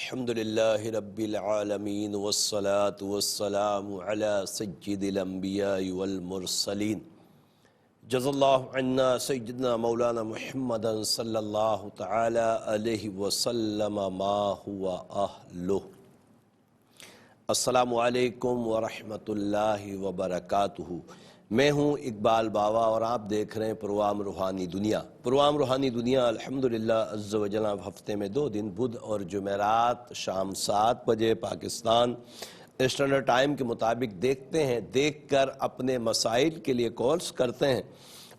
الحمدللہ رب العالمین والصلاة والسلام علی سید الانبیاء والمرسلین جزا اللہ عنا سیدنا مولانا محمد صلی اللہ تعالی علیہ وسلم ما ہوا اہلہ۔ السلام علیکم ورحمۃ اللہ وبرکاتہ۔ میں ہوں اقبال باوا اور آپ دیکھ رہے ہیں پروگرام روحانی دنیا۔ پروگرام روحانی دنیا الحمدللہ عز و جل ہفتے میں 2 دن بدھ اور جمعرات شام 7 بجے پاکستان اسٹینڈرڈ ٹائم کے مطابق دیکھتے ہیں۔ دیکھ کر اپنے مسائل کے لیے کالز کرتے ہیں۔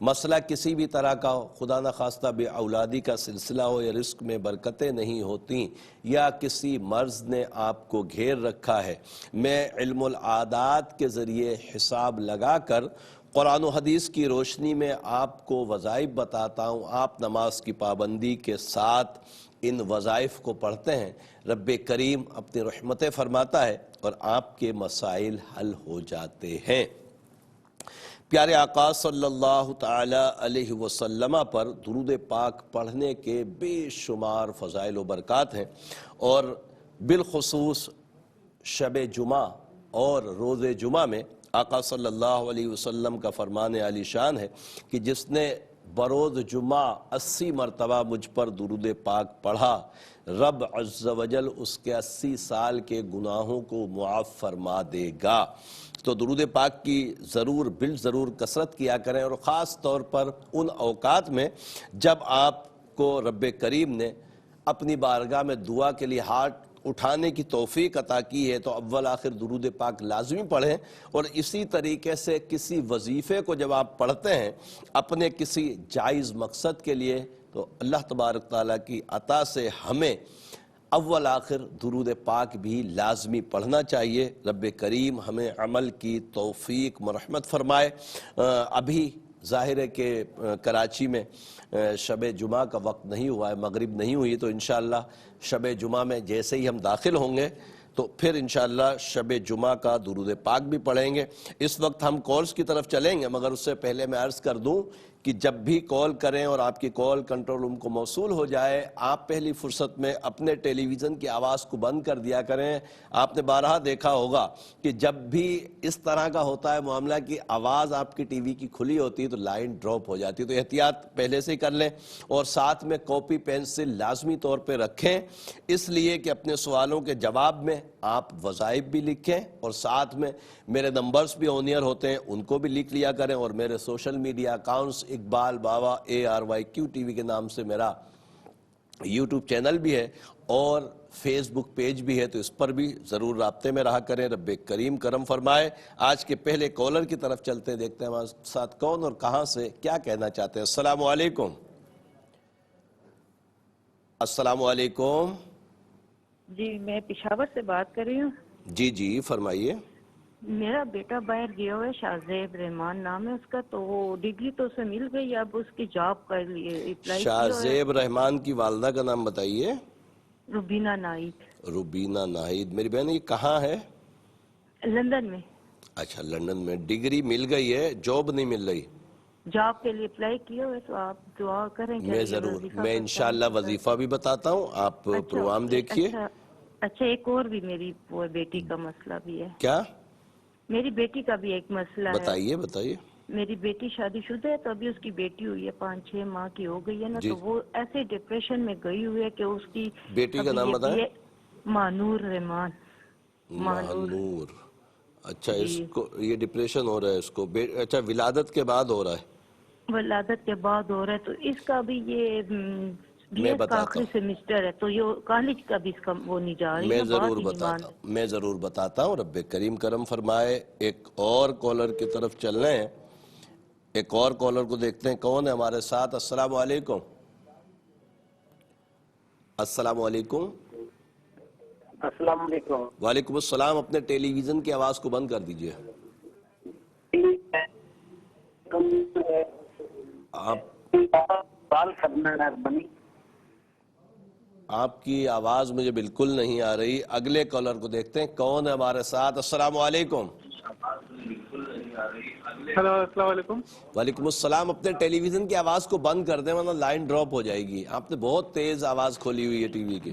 مسئلہ کسی بھی طرح کا ہو، خدا نخواستہ بے اولادی کا سلسلہ ہو یا رزق میں برکتیں نہیں ہوتی یا کسی مرض نے آپ کو گھیر رکھا ہے، میں علم العادات کے ذریعے حساب لگا کر قرآن و حدیث کی روشنی میں آپ کو وظائف بتاتا ہوں۔ آپ نماز کی پابندی کے ساتھ ان وظائف کو پڑھتے ہیں، رب کریم اپنی رحمتیں فرماتا ہے اور آپ کے مسائل حل ہو جاتے ہیں۔ پیارے آقا صلی اللہ تعالی علیہ وسلم پر درود پاک پڑھنے کے بے شمار فضائل و برکات ہیں، اور بالخصوص شب جمعہ اور روز جمعہ میں آقا صلی اللہ علیہ وسلم کا فرمان عالی شان ہے کہ جس نے بروز جمعہ 80 مرتبہ مجھ پر درود پاک پڑھا، رب عز و جل اس کے 80 سال کے گناہوں کو معاف فرما دے گا۔ تو درود پاک کی ضرور کثرت کیا کریں، اور خاص طور پر ان اوقات میں جب آپ کو رب کریم نے اپنی بارگاہ میں دعا کے لیے ہاتھ اٹھانے کی توفیق عطا کی ہے تو اول آخر درود پاک لازمی پڑھیں۔ اور اسی طریقے سے کسی وظیفے کو جب آپ پڑھتے ہیں اپنے کسی جائز مقصد کے لیے، تو اللہ تبارک تعالیٰ کی عطا سے ہمیں اول آخر درود پاک بھی لازمی پڑھنا چاہیے۔ رب کریم ہمیں عمل کی توفیق مرحمت فرمائے۔ ابھی ظاہر ہے کہ کراچی میں شب جمعہ کا وقت نہیں ہوا ہے، مغرب نہیں ہوئی، تو انشاءاللہ شب جمعہ میں جیسے ہی ہم داخل ہوں گے تو پھر انشاءاللہ شب جمعہ کا درود پاک بھی پڑھیں گے۔ اس وقت ہم کالز کی طرف چلیں گے، مگر اس سے پہلے میں عرض کر دوں کہ جب بھی کال کریں اور آپ کی کال کنٹرول روم کو موصول ہو جائے، آپ پہلی فرصت میں اپنے ٹیلی ویژن کی آواز کو بند کر دیا کریں۔ آپ نے بارہا دیکھا ہوگا کہ جب بھی اس طرح کا ہوتا ہے معاملہ کہ آواز آپ کی ٹی وی کی کھلی ہوتی ہے تو لائن ڈراپ ہو جاتی ہے، تو احتیاط پہلے سے ہی کر لیں، اور ساتھ میں کاپی پینسل لازمی طور پہ رکھیں، اس لیے کہ اپنے سوالوں کے جواب میں آپ وظائف بھی لکھیں، اور ساتھ میں میرے نمبرز بھی آن ایئر ہوتے ہیں ان کو بھی لکھ لیا کریں، اور میرے سوشل میڈیا اکاؤنٹس اقبال باوا ARYQ TV کے نام سے میرا یوٹیوب چینل بھی ہے اور فیس بک پیج بھی ہے، تو اس پر بھی ضرور رابطے میں رہا کریں۔ رب کریم کرم فرمائے۔ آج کے پہلے کالر کی طرف چلتے ہیں، دیکھتے ہیں ہمارے ساتھ کون اور کہاں سے کیا کہنا چاہتے ہیں۔ السلام علیکم۔ السلام علیکم۔ جی میں پشاور سے بات کر رہی ہوں۔ جی فرمائیے۔ میرا بیٹا باہر گیا ہوا ہے، شاہزیب رحمان نام ہے اس کا، تو وہ ڈگری تو اسے مل گئی، اب اس کی جاب کے لیے اپلائی کیا ہے۔ شاہزیب رحمان کی والدہ کا نام بتائیے۔ روبینہ نائک۔ روبینہ ناہید۔ میری بہن یہ کہاں ہے؟ لندن میں۔ اچھا لندن میں۔ ڈگری مل گئی ہے، جاب نہیں مل رہی؟ جاب کے لیے اپلائی کیا ہوا ہے، تو آپ دعا کریں۔ میں انشاءاللہ وظیفہ بھی بتاتا ہوں، آپ پروگرام دیکھیے۔ اچھا ایک اور بھی میری بیٹی کا مسئلہ بھی ہے۔ کیا؟ میری بیٹی کا بھی ایک مسئلہ ہے۔ بتائیے۔ میری بیٹی شادی شدہ ہے، تو ابھی اس کی بیٹی ہوئی ہے، 5-6 ماہ کی ہو گئی ہے نا، تو وہ ایسے ڈپریشن میں گئی ہوئی ہے کہ اس کی بیٹی کا نام بتائیں۔ مانور رحمان۔ مانور۔ اچھا اس کو یہ ڈپریشن ہو رہا ہے اس کو؟ اچھا ولادت کے بعد ہو رہا ہے؟ ولادت کے بعد ہو رہا ہے، تو اس کا بھی یہ BS کا آخری سیمسٹر ہے، تو یہ کالج کا بھی اس کا وہ نہیں جا رہی۔ میں ضرور بتاتا ہوں، رب کریم کرم فرمائے۔ ایک اور کالر کی طرف چل رہے ہیں، ایک اور کالر کو دیکھتے ہیں کون ہے ہمارے ساتھ۔ السلام علیکم۔ السلام علیکم۔ السلام علیکم۔ وعلیکم السلام۔ اپنے ٹیلی ویژن کی آواز کو بند کر دیجئے۔ آپ کی آواز مجھے بالکل نہیں آ رہی۔ اگلے کالر کو دیکھتے ہیں کون ہے ہمارے ساتھ۔ السلام علیکم۔ ہلو السلام علیکم۔ وعلیکم السلام۔ اپنے ٹیلی ویژن کی آواز کو بند کر دیں ورنہ لائن ڈراپ ہو جائے گی۔ آپ نے بہت تیز آواز کھولی ہوئی ہے ٹی وی کی۔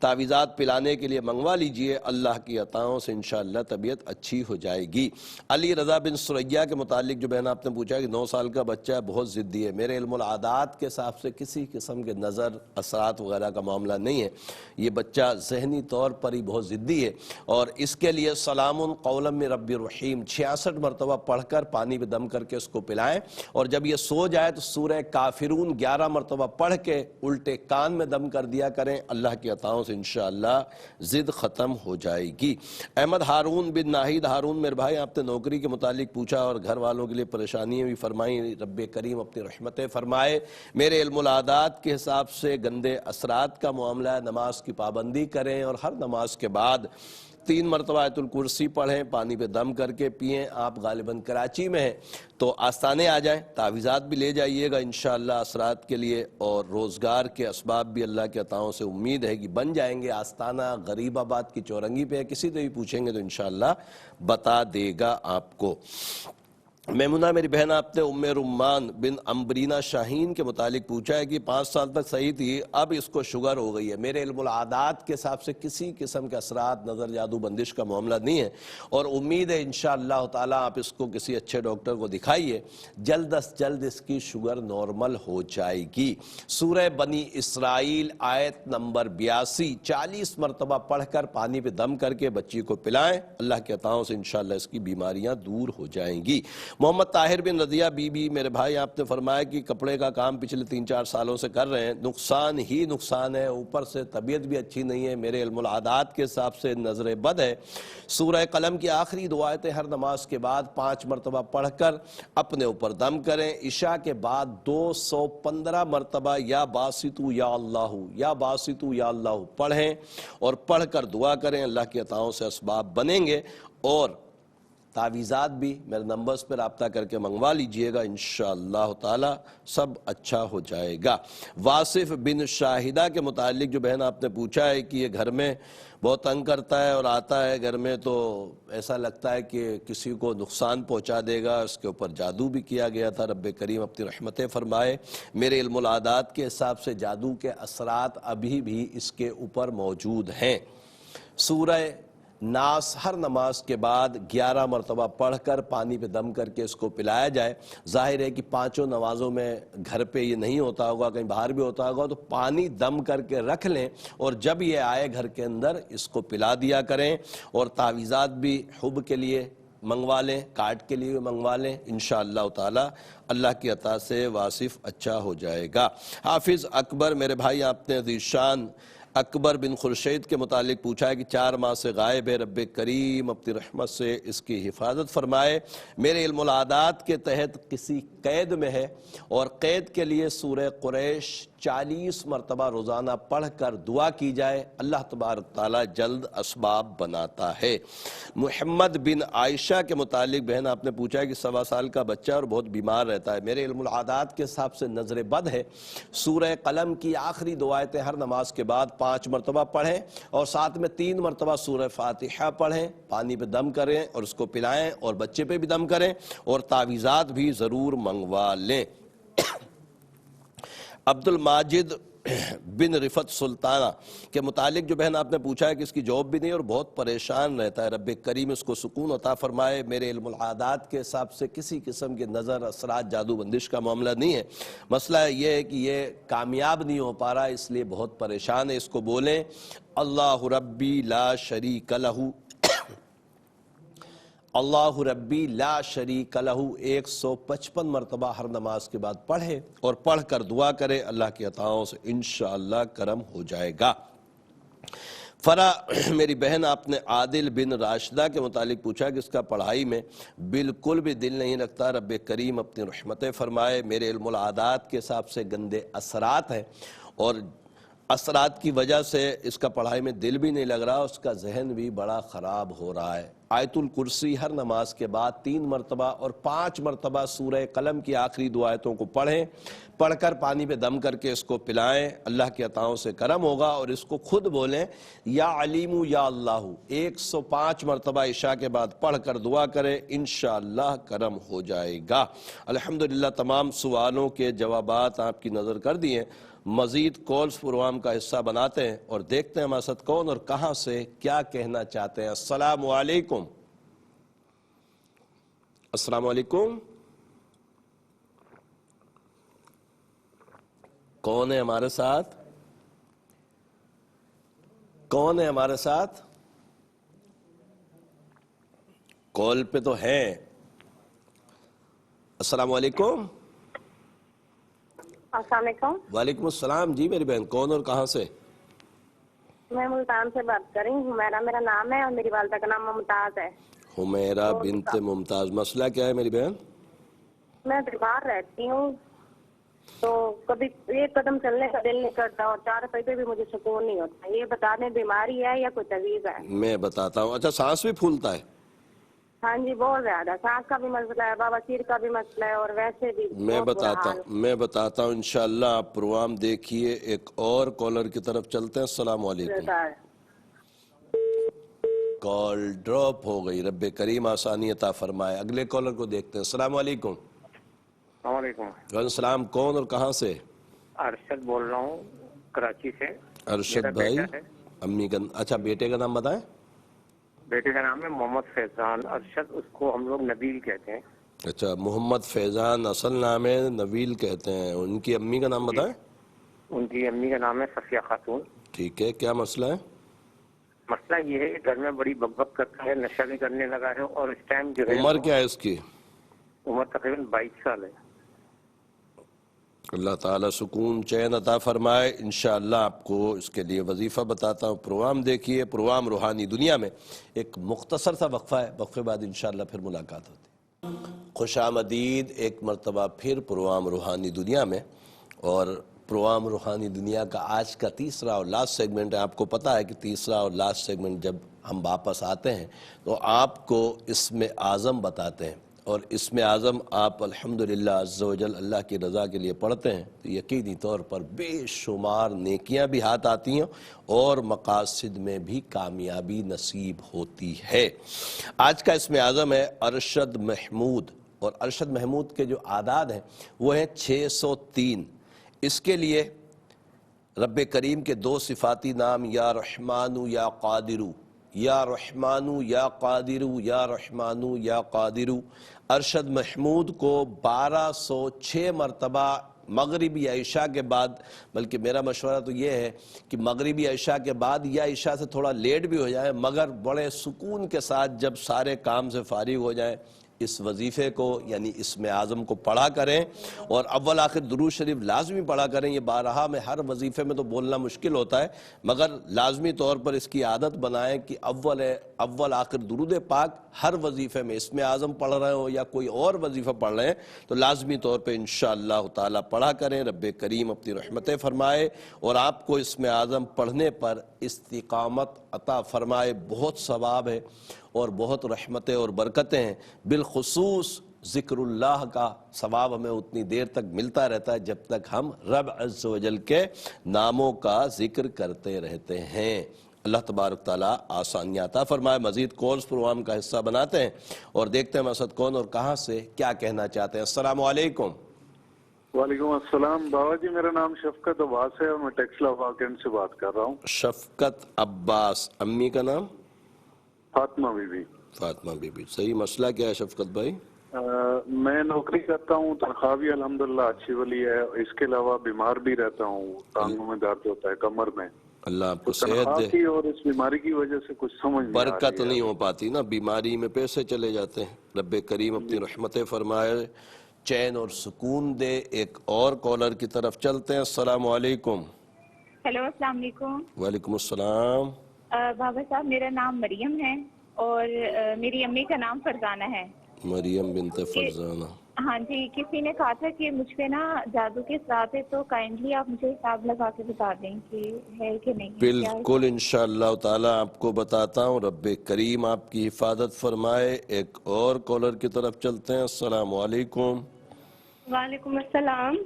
تعویذات پلانے کے لیے منگوا لیجئے، اللہ کی عطاؤں سے انشاءاللہ طبیعت اچھی ہو جائے گی۔ علی رضا بن سریا کے متعلق جو بہن آپ نے پوچھا کہ 9 سال کا بچہ ہے، بہت ضدی ہے، میرے علم العادات کے حساب سے کسی قسم کے نظر اثرات وغیرہ کا معاملہ نہیں ہے، یہ بچہ ذہنی طور پر ہی بہت ضدی ہے، اور اس کے لیے سلام قولا من رب الرحیم 66 مرتبہ پڑھ کر پانی پہ دم کر کے اس کو پلائیں، اور جب یہ سو جائے تو سورہ کافرون 11 مرتبہ پڑھ کے الٹے کان میں دم کر دیا کریں، اللہ کی عطاؤں سے انشاءاللہ ضد ختم ہو جائے گی۔ احمد ہارون بن ناہید ہارون میرے بھائی، آپ نے نوکری کے متعلق پوچھا اور گھر والوں کے لیے پریشانیاں بھی فرمائیں، رب کریم اپنی رحمتیں فرمائے۔ میرے علم العادات کے حساب سے گندے اثرات کا معاملہ ہے، نماز کی پابندی کریں اور ہر نماز کے بعد 3 مرتبہ آیت الکرسی پڑھیں، پانی پہ دم کر کے پئیں۔ آپ غالباً کراچی میں ہیں تو آستانے آ جائیں، تعویذات بھی لے جائیے گا انشاءاللہ اثرات کے لیے، اور روزگار کے اسباب بھی اللہ کے عطاؤں سے امید ہے کہ بن جائیں گے۔ آستانہ غریب آباد کی چورنگی پہ ہے، کسی سے بھی پوچھیں گے تو انشاءاللہ بتا دے گا آپ کو۔ میمونہ میری بہن، آپ نے ام رمان بن امبرینا شاہین کے متعلق پوچھا ہے کہ 5 سال تک صحیح تھی، اب اس کو شوگر ہو گئی ہے، میرے علم العادات کے حساب سے کسی قسم کے اثرات، نظر، جادو، بندش کا معاملہ نہیں ہے، اور امید ہے انشاءاللہ تعالیٰ آپ اس کو کسی اچھے ڈاکٹر کو دکھائیے، جلد از جلد اس کی شوگر نارمل ہو جائے گی۔ سورہ بنی اسرائیل آیت نمبر 82 40 مرتبہ پڑھ کر پانی پہ دم کر کے بچی کو پلائیں، اللہ کے عطاؤں سے انشاءاللہ اس کی بیماریاں دور ہو جائیں گی۔ محمد طاہر بن رضیہ بی بی میرے بھائی، آپ نے فرمایا کہ کپڑے کا کام پچھلے 3-4 سالوں سے کر رہے ہیں، نقصان ہی نقصان ہے، اوپر سے طبیعت بھی اچھی نہیں ہے، میرے علم العادات کے حساب سے نظر بد ہے۔ سورہ قلم کی آخری 2 آیتیں ہر نماز کے بعد 5 مرتبہ پڑھ کر اپنے اوپر دم کریں، عشاء کے بعد 215 مرتبہ یا باسطو یا اللہ یا باسطو یا اللہ پڑھیں، اور پڑھ کر دعا کریں، اللہ کی عطاؤں سے اسباب بنیں گے، اور تعویذات بھی میرے نمبرز پر رابطہ کر کے منگوا لیجئے گا، انشاءاللہ تعالی سب اچھا ہو جائے گا۔ واصف بن شاہدہ کے متعلق جو بہن آپ نے پوچھا ہے کہ یہ گھر میں بہت تنگ کرتا ہے اور آتا ہے گھر میں تو ایسا لگتا ہے کہ کسی کو نقصان پہنچا دے گا، اس کے اوپر جادو بھی کیا گیا تھا، رب کریم اپنی رحمتیں فرمائے۔ میرے علم العادات کے حساب سے جادو کے اثرات ابھی بھی اس کے اوپر موجود ہیں۔ سورہ ناس ہر نماز کے بعد 11 مرتبہ پڑھ کر پانی پہ دم کر کے اس کو پلایا جائے۔ ظاہر ہے کہ 5 نمازوں میں گھر پہ یہ نہیں ہوتا ہوگا، کہیں باہر بھی ہوتا ہوگا، تو پانی دم کر کے رکھ لیں، اور جب یہ آئے گھر کے اندر اس کو پلا دیا کریں، اور تعویذات بھی حب کے لیے منگوا لیں، کارڈ کے لیے منگوا لیں، انشاءاللہ تعالی اللہ کی عطا سے واصف اچھا ہو جائے گا۔ حافظ اکبر میرے بھائی، آپ نے ذیشان اکبر بن خورشید کے متعلق پوچھا ہے کہ 4 ماہ سے غائب ہے، رب کریم اپنی رحمت سے اس کی حفاظت فرمائے۔ میرے علم العادات کے تحت کسی قید میں ہے، اور قید کے لیے سورہ قریش 40 مرتبہ روزانہ پڑھ کر دعا کی جائے، اللہ تبارک تعالیٰ جلد اسباب بناتا ہے۔ محمد بن عائشہ کے متعلق بہن آپ نے پوچھا ہے کہ 1.25 سال کا بچہ اور بہت بیمار رہتا ہے، میرے علم العادات کے حساب سے نظر بد ہے، سورہ قلم کی آخری 2 آیتیں ہر نماز کے بعد 5 مرتبہ پڑھیں، اور ساتھ میں 3 مرتبہ سورہ فاتحہ پڑھیں، پانی پہ دم کریں اور اس کو پلائیں، اور بچے پہ بھی دم کریں، اور تعویذات بھی ضرور منگوا لیں۔ عبد الماجد بن رفت سلطانہ کے متعلق جو بہن آپ نے پوچھا ہے کہ اس کی جاب بھی نہیں اور بہت پریشان رہتا ہے، رب کریم اس کو سکون عطا فرمائے۔ میرے علم العادات کے حساب سے کسی قسم کے نظر، اثرات، جادو بندش کا معاملہ نہیں ہے، مسئلہ یہ ہے کہ یہ کامیاب نہیں ہو پا رہا، اس لیے بہت پریشان ہے۔ اس کو بولیں اللہ ربی لا شریک لہ، اللہ ربی لا شریک لہ 155 مرتبہ ہر نماز کے بعد پڑھے، اور پڑھ کر دعا کرے، اللہ کی عطاؤں سے انشاءاللہ کرم ہو جائے گا۔ فرح میری بہن، آپ نے عادل بن راشدہ کے متعلق پوچھا کہ اس کا پڑھائی میں بالکل بھی دل نہیں رکھتا، رب کریم اپنی رحمتیں فرمائے۔ میرے علم العادات کے حساب سے گندے اثرات ہیں، اور اثرات کی وجہ سے اس کا پڑھائی میں دل بھی نہیں لگ رہا، اس کا ذہن بھی بڑا خراب ہو رہا ہے۔ آیت الکرسی ہر نماز کے بعد 3 مرتبہ اور 5 مرتبہ سورہ قلم کی آخری 2 آیتوں کو پڑھیں، پڑھ کر پانی پہ دم کر کے اس کو پلائیں، اللہ کی عطاؤں سے کرم ہوگا۔ اور اس کو خود بولیں یا علیم یا اللہ 105 مرتبہ عشاء کے بعد پڑھ کر دعا کریں، انشاءاللہ کرم ہو جائے گا۔ الحمدللہ تمام سوالوں کے جوابات آپ کی نظر کر دیے۔ مزید کالز پروگرام کا حصہ بناتے ہیں اور دیکھتے ہیں ہمارے ساتھ کون اور کہاں سے کیا کہنا چاہتے ہیں۔ السلام علیکم۔ السلام علیکم، کون ہے ہمارے ساتھ؟ کون ہے ہمارے ساتھ؟ کال پہ تو ہیں۔ السلام علیکم۔ السلام علیکم، وعلیکم السلام جی میری بہن، کون اور کہاں سے؟ میں ملتان سے بات کر رہی ہوں، میرا نام ہے اور میری والدہ کا نام ممتاز ہے۔ حمیرہ بنت ممتاز، مسئلہ کیا ہے میری بہن؟ میں بیمار رہتی ہوں تو کبھی ایک قدم چلنے کا دل نہیں کرتا اور 4 روپے پہ بھی مجھے سکون نہیں ہوتا۔ یہ بتا دیں بیماری ہے یا کوئی طویز ہے؟ میں بتاتا ہوں۔ اچھا، سانس بھی پھولتا ہے؟ ہاں جی، بہت زیادہ، سانس کا بھی مسئلہ ہے، بواسیر کا بھی مسئلہ ہے اور ویسے بھی میں بہت برا حال۔ بتاتا ہوں انشاءاللہ۔ آپ پروگرام دیکھیے، ایک اور کالر کی طرف چلتے ہیں۔ السلام علیکم۔ کال ڈراپ ہو گئی، رب کریم آسانی عطا فرمائے۔ اگلے کالر کو دیکھتے ہیں۔ السلام علیکم۔ السلام علیکم۔ وعلیکم السلام، کون اور کہاں سے؟ ارشد بول رہا ہوں کراچی سے۔ ارشد بھائی، امی کا اچھا بیٹے کا نام بتائیں۔ بیٹے کا نام ہے محمد فیضان ارشد، اس کو ہم لوگ نبیل کہتے ہیں۔ اچھا، محمد فیضان اصل نام ہے، نویل کہتے ہیں۔ ان کی امی کا نام بتائیں۔ ان کی امی کا نام ہے صفیہ خاتون۔ ٹھیک ہے، کیا مسئلہ ہے؟ مسئلہ یہ ہے کہ گھر میں بڑی بک کرتا ہے، نشہ بھی کرنے لگا ہے اور اس ٹائم جو ہے عمر کیا ہے اس کی؟ عمر تقریباً 22 سال ہے۔ اللہ تعالیٰ سکون چین عطا فرمائے۔ انشاءاللہ آپ کو اس کے لیے وظیفہ بتاتا ہوں۔ پروگرام دیکھیے، پروگرام روحانی دنیا میں ایک مختصر سا وقفہ ہے، وقفے بعد انشاءاللہ پھر ملاقات ہوتی ہے۔ خوش آمدید ایک مرتبہ پھر پروگرام روحانی دنیا میں، اور پروگرام روحانی دنیا کا آج کا تیسرا اور لاسٹ سیگمنٹ ہے۔ آپ کو پتا ہے کہ تیسرا اور لاسٹ سیگمنٹ جب ہم واپس آتے ہیں تو آپ کو اسم اعظم بتاتے ہیں، اور اسم اعظم آپ الحمدللہ عز و جل اللہ کی رضا کے لیے پڑھتے ہیں تو یقینی طور پر بے شمار نیکیاں بھی ہاتھ آتی ہیں اور مقاصد میں بھی کامیابی نصیب ہوتی ہے۔ آج کا اسم اعظم ہے ارشد محمود، اور ارشد محمود کے جو اعداد ہیں وہ ہیں 603۔ اس کے لیے رب کریم کے 2 صفاتی نام، یا رحمانو یا قادرو، یا رحمانو یا قادرو، یا رحمانو یا قادرو۔ ارشد محمود کو 1206 مرتبہ مغربی عشاء کے بعد، بلکہ میرا مشورہ تو یہ ہے کہ مغربی عشاء کے بعد یا عشاء سے تھوڑا لیٹ بھی ہو جائے، مگر بڑے سکون کے ساتھ جب سارے کام سے فارغ ہو جائیں اس وظیفے کو یعنی اسم اعظم کو پڑھا کریں، اور اول آخر درود شریف لازمی پڑھا کریں۔ یہ بارہا میں ہر وظیفے میں تو بولنا مشکل ہوتا ہے، مگر لازمی طور پر اس کی عادت بنائیں کہ اول آخر درود پاک ہر وظیفے میں، اسم اعظم پڑھ رہے ہو یا کوئی اور وظیفہ پڑھ رہے ہیں تو لازمی طور پہ انشاءاللہ تعالی پڑھا کریں۔ رب کریم اپنی رحمتیں فرمائے اور آپ کو اسم اعظم پڑھنے پر استقامت عطا فرمائے۔ بہت ثواب ہے اور بہت رحمتیں اور برکتیں ہیں، بالخصوص ذکر اللہ کا ثواب ہمیں اتنی دیر تک ملتا رہتا ہے جب تک ہم رب عز و جل کے ناموں کا ذکر کرتے رہتے ہیں۔ اللہ تبارک تعالیٰ آسانیاں عطا فرمائے۔ مزید کالز پروگرام کا حصہ بناتے ہیں اور دیکھتے ہیں مسعود کون اور کہاں سے کیا کہنا چاہتے ہیں۔ السلام علیکم۔ وعلیکم السلام بابا جی، میرا نام شفقت عباس ہے اور میں ٹیکسلا واقعین سے بات کر رہا ہوں۔ شفقت عباس، امی کا نام؟ فاطمہ بی بی۔ فاطمہ بی بی، صحیح مسئلہ کیا ہے شفقت بھائی؟ میں نوکری کرتا ہوں، تنخواہ بھی الحمدللہ اچھی والی ہے، اس کے علاوہ بیمار بھی رہتا ہوں، ٹانگوں میں درد ہوتا ہے، کمر میں۔ اللہ آپ کو صحت دے۔ کی اور اس بیماری کی وجہ سے کچھ سمجھ نہیں آ رہی ہے۔ برکت نہیں ہو پاتی نا، بیماری میں پیسے چلے جاتے ہیں۔ رب کریم اپنی رحمتیں فرمائے، چین اور سکون دے۔ ایک اور کالر کی طرف چلتے ہیں۔ السلام علیکم۔ ہیلو، السلام علیکم۔ وعلیکم السلام۔ بابا صاحب، میرا نام مریم ہے اور میری امی کا نام فرزانہ ہے۔ مریم بنت فرزانہ۔ ہاں جی، کسی نے کہا تھا کہ مجھ پہ نا جادو کے اثرات ہے، تو کائنڈلی آپ مجھے حساب لگا کے بتا دیں کہ ہے کہ نہیں۔ بالکل انشاءاللہ تعالیٰ آپ کو بتاتا ہوں۔ رب کریم آپ کی حفاظت فرمائے۔ ایک اور کالر کی طرف چلتے ہیں۔ السلام علیکم۔ وعلیکم السلام۔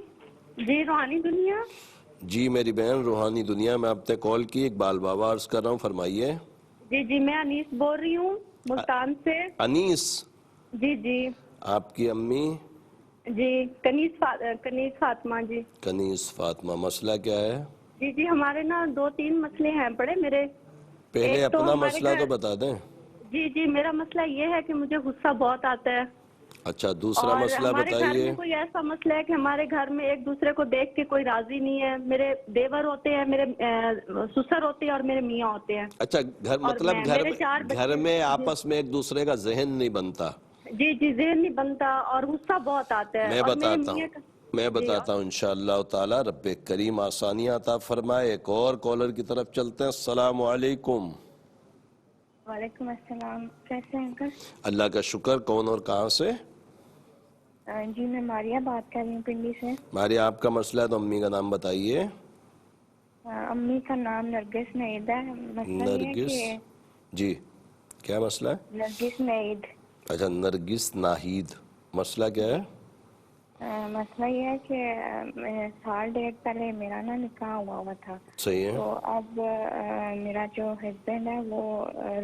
جی روحانی دنیا؟ جی میری بہن روحانی دنیا میں آپ نے کال کی، اقبال بابا عرض کر رہا ہوں، فرمائیے۔ جی جی، میں انیس بول رہی ہوں ملتان سے۔ انیس؟ جی جی۔ آپ کی امی؟ جی کنیز فاطمہ جی. کنیز فاطمہ، مسئلہ کیا ہے؟ جی ہمارے نا 2-3 مسئلے ہیں بڑے میرے. پہلے اپنا مسئلہ تو بتا دیں. جی میرا مسئلہ یہ ہے کہ مجھے غصہ بہت آتا ہے. اچھا، دوسرا مسئلہ ہمارے گھر بتائیے. میں کوئی ایسا مسئلہ ہے کہ ہمارے گھر میں ایک دوسرے کو دیکھ کے کوئی راضی نہیں ہے. میرے دیور ہوتے ہیں، میرے سسر ہوتے ہیں اور میرے میاں ہوتے ہیں. اچھا، مطلب گھر میں آپس میں ایک دوسرے کا ذہن نہیں بنتا. جی ذہن نہیں بنتا اور غصہ بہت آتا ہے. میں بتاتا ہوں انشاءاللہ تعالی. رب کریم آسانیاں عطا فرمائے. ایک اور کالر کی طرف چلتے ہیں. السلام علیکم. وعلیکم السلام. کیسے ہیں انکل؟ اللہ کا شکر. کون اور کہاں سے؟ جی میں ماریہ بات کر رہی ہوں پنڈی سے. ماریہ، آپ کا مسئلہ ہے تو امی کا نام بتائیے. امی کا نام نرگس نعید ہے. نرگس جی، کیا مسئلہ ہے؟ نرگس نعید. اچھا، نرگس ناہید. مسئلہ کیا ہے؟ مسئلہ یہ ہے کہ سال 1.5 پہلے میرا نا نکاح ہوا تھا. صحیح ہے. تو اب میرا جو ہسبینڈ ہے وہ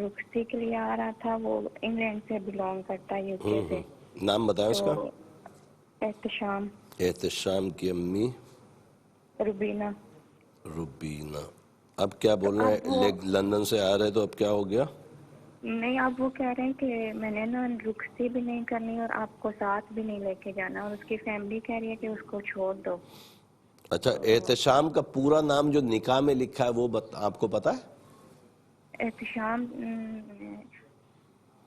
رخصتی کے لیے آ رہا تھا. وہ انگلینڈ سے بلونگ کرتا ہے، یو کے سے. نام بتائیں اس کا. احتشام. احتشام کی امی؟ روبینہ. اب کیا بول رہے ہیں؟ لندن سے آ رہے تو اب کیا ہو گیا؟ نہیں، اب وہ کہہ رہے ہیں کہ میں نے نا رخصتی بھی نہیں کرنی اور آپ کو ساتھ بھی نہیں لے کے جانا، اور اس کی فیملی کہہ رہی ہے کہ اس کو چھوڑ دو. اچھا، احتشام کا پورا نام جو نکاح میں لکھا ہے وہ آپ کو پتا ہے؟ احتشام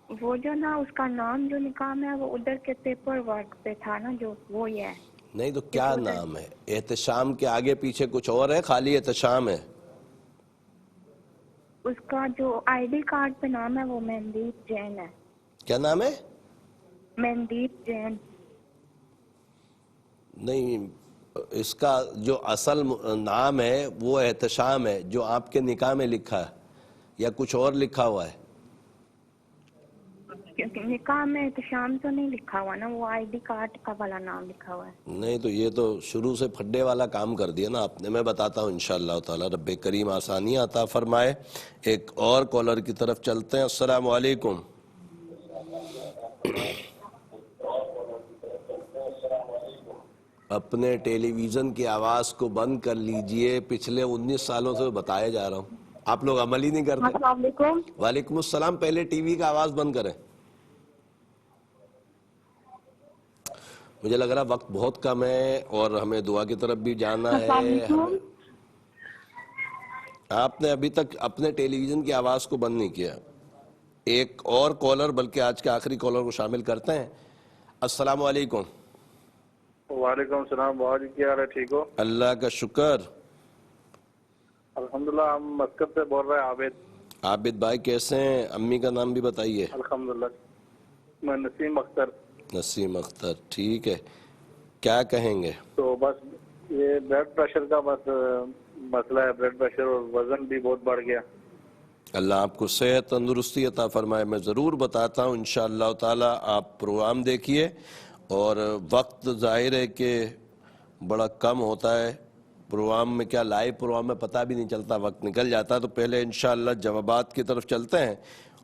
وہ جو نا اس کا نام جو نکاح میں ہے وہ ادھر کے پیپر ورک پہ تھا نا، جو وہ یہ ہے. نہیں تو کیا نام ہے؟ احتشام کے آگے پیچھے کچھ اور ہے، خالی احتشام ہے؟ اس کا جو آئی ڈی کارڈ پہ نام ہے وہ مہندیپ جین ہے. کیا نام ہے؟ مہندیپ جین. نہیں، اس کا جو اصل نام ہے وہ احتشام ہے جو آپ کے نکاح میں لکھا ہے، یا کچھ اور لکھا ہوا ہے؟ نکاح میں احتشام تو نہیں لکھا ہوا نا، وہ آئی ڈی کارڈ کا والا نام لکھا ہوا ہے. نہیں تو یہ تو شروع سے پھڈے والا کام کر دیا نا آپ نے. میں بتاتا ہوں انشاءاللہ تعالی. رب کریم آسانیاں عطا فرمائے. ایک اور کالر کی طرف چلتے ہیں. السلام علیکم. اپنے ٹیلی ویژن کی آواز کو بند کر لیجئے. پچھلے 19 سالوں سے بتایا جا رہا ہوں، آپ لوگ عمل ہی نہیں کرتے. السلام علیکم. وعلیکم السلام. پہلے ٹی وی کا آواز بند کریں. مجھے لگ رہا وقت بہت کم ہے اور ہمیں دعا کی طرف بھی جانا ہے. آپ نے ابھی تک اپنے ٹیلی ویژن کی آواز کو بند نہیں کیا. ایک اور کالر، بلکہ آج کے آخری کالر کو شامل کرتے ہیں. السلام علیکم. وعلیکم السلام. بہت کیا حال ہے؟ ٹھیک ہو؟ اللہ کا شکر. الحمدللہ. ہم مسکت سے بول رہے ہیں. عابد. عابد بھائی کیسے ہیں؟ امی کا نام بھی بتائیے. الحمدللہ. میں نسیم اختر. نسیم اختر، ٹھیک ہے. کیا کہیں گے؟ تو بس یہ بلڈ پریشر کا بس مسئلہ ہے. بلڈ پریشر اور وزن بھی بہت بڑھ گیا. اللہ آپ کو صحت تندرستی عطا فرمائے. میں ضرور بتاتا ہوں انشاءاللہ تعالی. آپ پروگرام دیکھیے، اور وقت ظاہر ہے کہ بڑا کم ہوتا ہے پروگرام میں. کیا لائیو پروگرام میں پتہ بھی نہیں چلتا، وقت نکل جاتا ہے. تو پہلے انشاءاللہ جوابات کی طرف چلتے ہیں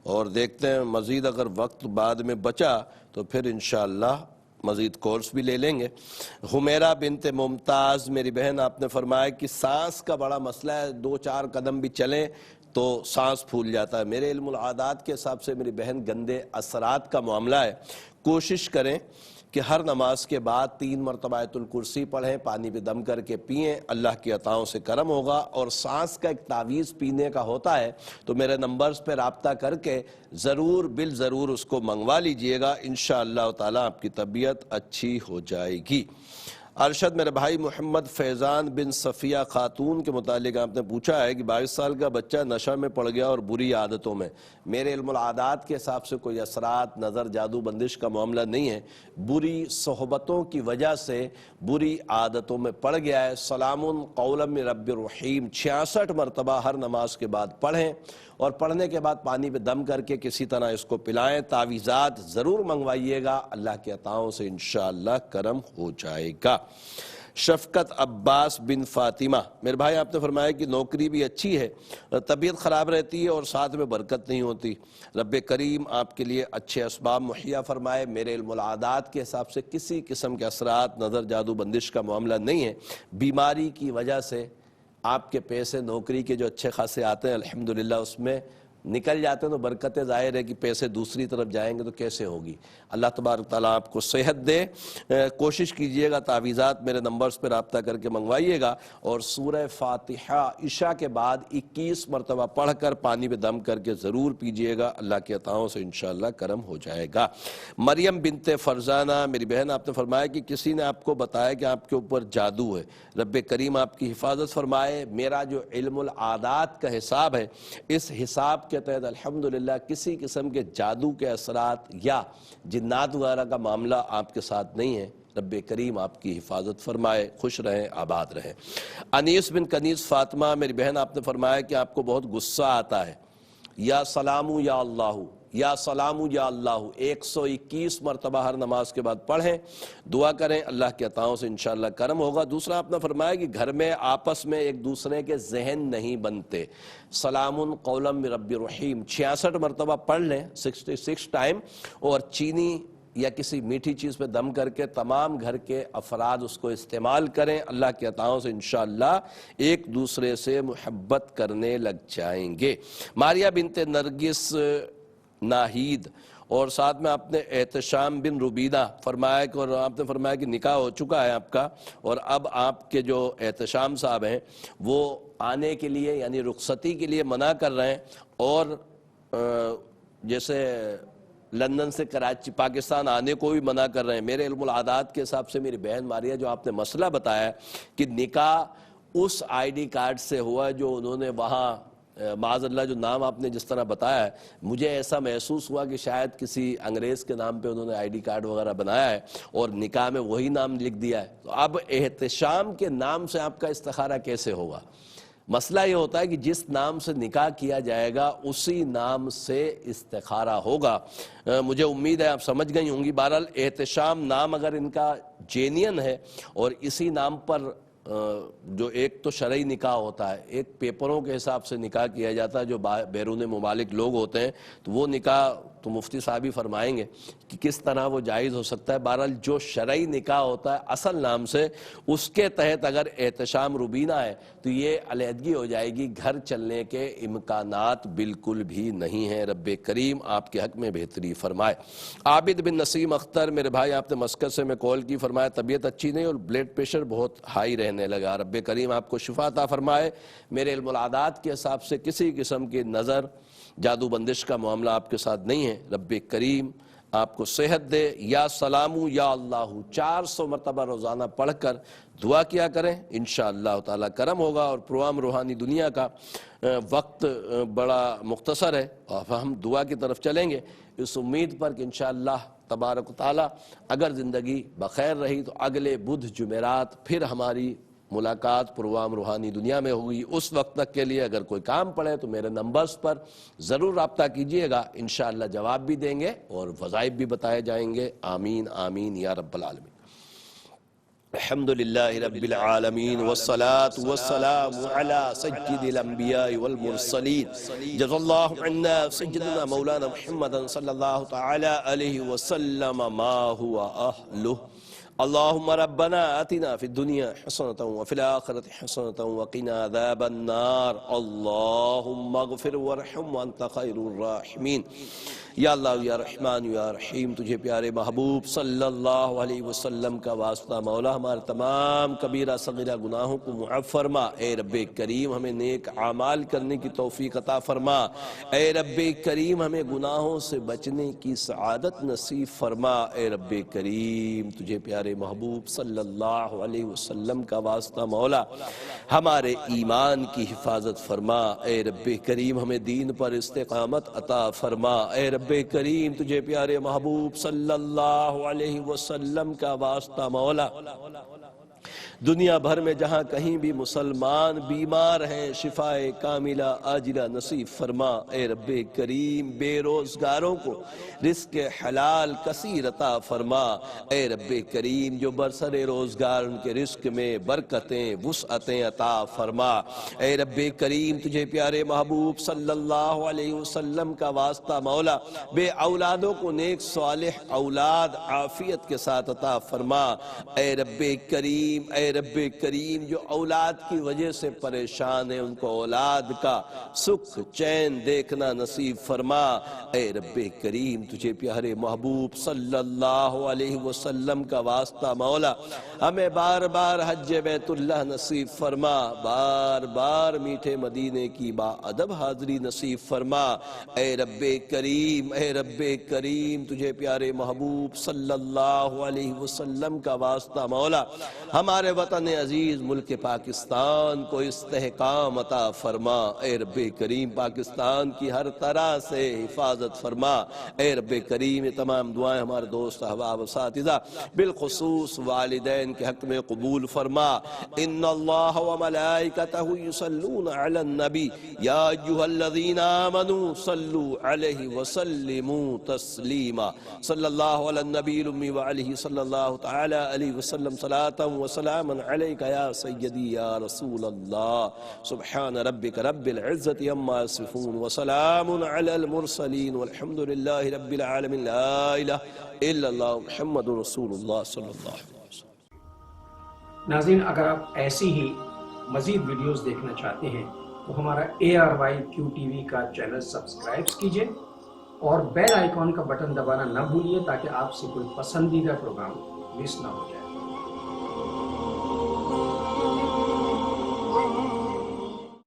اور دیکھتے ہیں مزید اگر وقت بعد میں بچا تو پھر انشاءاللہ مزید کورس بھی لے لیں گے. حمیرہ بنت ممتاز میری بہن، آپ نے فرمایا کہ سانس کا بڑا مسئلہ ہے. 2-4 قدم بھی چلیں تو سانس پھول جاتا ہے. میرے علم العادات کے حساب سے میری بہن گندے اثرات کا معاملہ ہے. کوشش کریں کہ ہر نماز کے بعد 3 مرتبہ آیت الکرسی پڑھیں، پانی پہ دم کر کے پئیں. اللہ کی عطاؤں سے کرم ہوگا. اور سانس کا ایک تعویذ پینے کا ہوتا ہے، تو میرے نمبرز پہ رابطہ کر کے ضرور اس کو منگوا لیجئے گا. انشاءاللہ تعالی آپ کی طبیعت اچھی ہو جائے گی. ارشد میرے بھائی محمد فیضان بن صفیہ خاتون کے متعلق آپ نے پوچھا ہے کہ 22 سال کا بچہ نشہ میں پڑ گیا اور بری عادتوں میں. میرے علم العادات کے حساب سے کوئی اثرات، نظر، جادو بندش کا معاملہ نہیں ہے. بری صحبتوں کی وجہ سے بری عادتوں میں پڑ گیا ہے. سلام قولا من رب الرحیم 66 مرتبہ ہر نماز کے بعد پڑھیں، اور پڑھنے کے بعد پانی پہ دم کر کے کسی طرح اس کو پلائیں. تعویذات ضرور منگوائیے گا. اللہ کے عطاؤں سے انشاءاللہ کرم ہو جائے گا. شفقت عباس بن فاطمہ، میرے بھائی آپ نے فرمایا کہ نوکری بھی اچھی ہے، طبیعت خراب رہتی ہے اور ساتھ میں برکت نہیں ہوتی، رب کریم آپ کے لیے اچھے اسباب مہیا فرمائے۔ میرے علم العادات کے حساب سے کسی قسم کے اثرات، نظر، جادو، بندش کا معاملہ نہیں ہے، بیماری کی وجہ سے آپ کے پیسے نوکری کے جو اچھے خاصے آتے ہیں الحمدللہ اس میں نکل جاتے ہیں، تو برکتیں ظاہر ہے کہ پیسے دوسری طرف جائیں گے تو کیسے ہوگی۔ اللہ تبارک تعالیٰ آپ کو صحت دے۔ کوشش کیجئے گا تعویذات میرے نمبرز پر رابطہ کر کے منگوائیے گا، اور سورہ فاتحہ عشاء کے بعد 21 مرتبہ پڑھ کر پانی پہ دم کر کے ضرور پیجئے گا، اللہ کی عطاؤں سے انشاءاللہ کرم ہو جائے گا۔ مریم بنت فرزانہ، میری بہن آپ نے فرمایا کہ کسی نے آپ کو بتایا کہ آپ کے اوپر جادو ہے، رب کریم آپ کی حفاظت فرمائے۔ میرا جو علم العادات کا حساب ہے، اس حساب کے تحت الحمدللہ کسی قسم کے جادو کے اثرات یا جنات وغیرہ کا معاملہ آپ کے ساتھ نہیں ہے، رب کریم آپ کی حفاظت فرمائے، خوش رہیں، آباد رہیں۔ انیس بن کنیز فاطمہ، میری بہن آپ نے فرمایا کہ آپ کو بہت غصہ آتا ہے، یا سلامو یا اللہ، یا سلامو یا اللہ 121 مرتبہ ہر نماز کے بعد پڑھیں، دعا کریں، اللہ کی عطاؤں سے انشاءاللہ کرم ہوگا۔ دوسرا آپ نے فرمایا کہ گھر میں آپس میں ایک دوسرے کے ذہن نہیں بنتے، سلام قولا من رب رحیم 66 مرتبہ پڑھ لیں، 66 ٹائم، اور چینی یا کسی میٹھی چیز پہ دم کر کے تمام گھر کے افراد اس کو استعمال کریں، اللہ کی عطاؤں سے انشاءاللہ ایک دوسرے سے محبت کرنے لگ جائیں گے۔ ماریہ بنت نرگس ناہید، اور ساتھ میں آپ نے احتشام بن ربیدہ فرمایا کہ، اور آپ نے فرمایا کہ نکاح ہو چکا ہے آپ کا، اور اب آپ کے جو احتشام صاحب ہیں وہ آنے کے لیے یعنی رخصتی کے لیے منع کر رہے ہیں، اور جیسے لندن سے کراچی پاکستان آنے کو بھی منع کر رہے ہیں۔ میرے علم العادات کے حساب سے میری بہن ماریہ جو آپ نے مسئلہ بتایا ہے کہ نکاح اس آئی ڈی کارڈ سے ہوا ہے جو انہوں نے وہاں معاذ اللہ جو نام آپ نے جس طرح بتایا ہے، مجھے ایسا محسوس ہوا کہ شاید کسی انگریز کے نام پہ انہوں نے آئی ڈی کارڈ وغیرہ بنایا ہے اور نکاح میں وہی نام لکھ دیا ہے، تو اب احتشام کے نام سے آپ کا استخارہ کیسے ہوگا؟ مسئلہ یہ ہوتا ہے کہ جس نام سے نکاح کیا جائے گا اسی نام سے استخارہ ہوگا۔ مجھے امید ہے آپ سمجھ گئی ہوں گی۔ بہرحال احتشام نام اگر ان کا جینین ہے اور اسی نام پر جو ایک تو شرعی نکاح ہوتا ہے، ایک پیپروں کے حساب سے نکاح کیا جاتا ہے جو بیرون ممالک لوگ ہوتے ہیں، تو وہ نکاح تو مفتی صاحب ہی فرمائیں گے کہ کس طرح وہ جائز ہو سکتا ہے۔ بہرحال جو شرعی نکاح ہوتا ہے اصل نام سے، اس کے تحت اگر احتشام ربینہ ہے تو یہ علیحدگی ہو جائے گی، گھر چلنے کے امکانات بالکل بھی نہیں ہیں۔ رب کریم آپ کے حق میں بہتری فرمائے۔ عابد بن نسیم اختر، میرے بھائی آپ نے مسکت سے میں کال کی، فرمایا طبیعت اچھی نہیں اور بلڈ پریشر بہت ہائی رہنے لگا، رب کریم آپ کو شفا عطا فرمائے۔ میرے علم العادات کے حساب سے کسی قسم کی نظر، جادو بندش کا معاملہ آپ کے ساتھ نہیں ہے، رب کریم آپ کو صحت دے۔ یا سلامو یا اللہ 400 مرتبہ روزانہ پڑھ کر دعا کیا کریں، انشاءاللہ تعالی کرم ہوگا۔ اور پروگرام روحانی دنیا کا وقت بڑا مختصر ہے، اور ہم دعا کی طرف چلیں گے اس امید پر کہ انشاءاللہ تبارک و تعالی اگر زندگی بخیر رہی تو اگلے بدھ جمعرات پھر ہماری ملاقات پروگرام روحانی دنیا میں ہوگی۔ اس وقت تک کے لیے اگر کوئی کام پڑے تو میرے نمبرز پر ضرور رابطہ کیجئے گا، انشاءاللہ جواب بھی دیں گے اور وظائف بھی بتائے جائیں گے۔ آمین آمین یا رب العالمین۔ الحمدللہ رب العالمین والصلاة والسلام على سید الانبیاء والمرسلین، جزا اللہ عنا سیدنا مولانا محمد صلی اللہ تعالی علیہ وسلم ما هو اہلہ۔ اللہم ربنا آتنا فی الدنیا حسنة وفی الآخرة حسنة وقنا عذاب النار، اللہم اغفر وارحم وانت خیر الراحمین۔ یا اللہ یا رحمان یا رحیم، تجھے پیارے محبوب صلی اللہ علیہ وسلم کا واسطہ مولا ہمارے تمام کبیرہ صغیرہ گناہوں کو معاف فرما۔ اے رب کریم ہمیں نیک اعمال کرنے کی توفیق عطا فرما۔ اے رب کریم ہمیں گناہوں سے بچنے کی سعادت نصیب فرما۔ اے رب کریم تجھے پیارے محبوب صلی اللہ علیہ وسلم کا واسطہ مولا ہمارے ایمان کی حفاظت فرما۔ اے رب کریم ہمیں دین پر استقامت عطا فرما۔ اے رب کریم تجھے پیارے محبوب صلی اللہ علیہ وسلم کا واسطہ مولا دنیا بھر میں جہاں کہیں بھی مسلمان بیمار ہیں شفائے کاملہ عاجلہ نصیب فرما اے رب کریم، بے روزگاروں کو رزق حلال کثیر عطا فرما اے رب کریم، جو برسر روزگار ان کے رزق میں برکتیں وسعتیں عطا فرما اے رب کریم، تجھے پیارے محبوب صلی اللہ علیہ وسلم کا واسطہ مولا، بے اولادوں کو نیک صالح اولاد عافیت کے ساتھ عطا فرما اے رب کریم، اے رب کریم، جو اولاد کی وجہ سے پریشان ہیں ان کو اولاد کا سکھ چین دیکھنا نصیب فرما اے رب کریم، تجھے پیارے محبوب صلی اللہ علیہ وسلم کا واسطہ مولا، ہمیں بار بار حج بیت اللہ نصیب فرما، بار بار میٹھے مدینے کی با ادب حاضری نصیب فرما اے رب کریم، اے رب کریم، تجھے پیارے محبوب صلی اللہ علیہ وسلم کا واسطہ مولا، ہمارے وطن عزیز ملک پاکستان کو استحکام عطا فرما اے رب کریم، پاکستان کی ہر طرح سے حفاظت فرما اے رب کریم، یہ تمام دعائیں ہمارے دوست احباب اساتذہ بالخصوص والدین کے حق میں قبول فرما۔ ان اللہ وملائکتہ یصلون علی النبی یا ایھا الذین آمنوا صلوا علیہ وسلموا تسلیما، صلی اللہ علی النبی الامی وعلیہ صلی اللہ تعالی علیہ وسلم صلاۃ وسلاما علیک یا سیدی یا رسول اللہ، سبحان ربک رب العزت عما یصفون وسلام علی المرسلین والحمد للہ رب العالمین، لا الہ الا اللہ محمد رسول اللہ صلی اللہ علیہ وسلم۔ ناظرین، اگر آپ ایسی ہی مزید ویڈیوز دیکھنا چاہتے ہیں تو ہمارا ARYQTV کا چینل سبسکرائب کیجئے اور بیل آئیکن کا بٹن دبانا نہ بھولیے تاکہ آپ سے کوئی پسندیدہ پروگرام مس نہ ہو جائے۔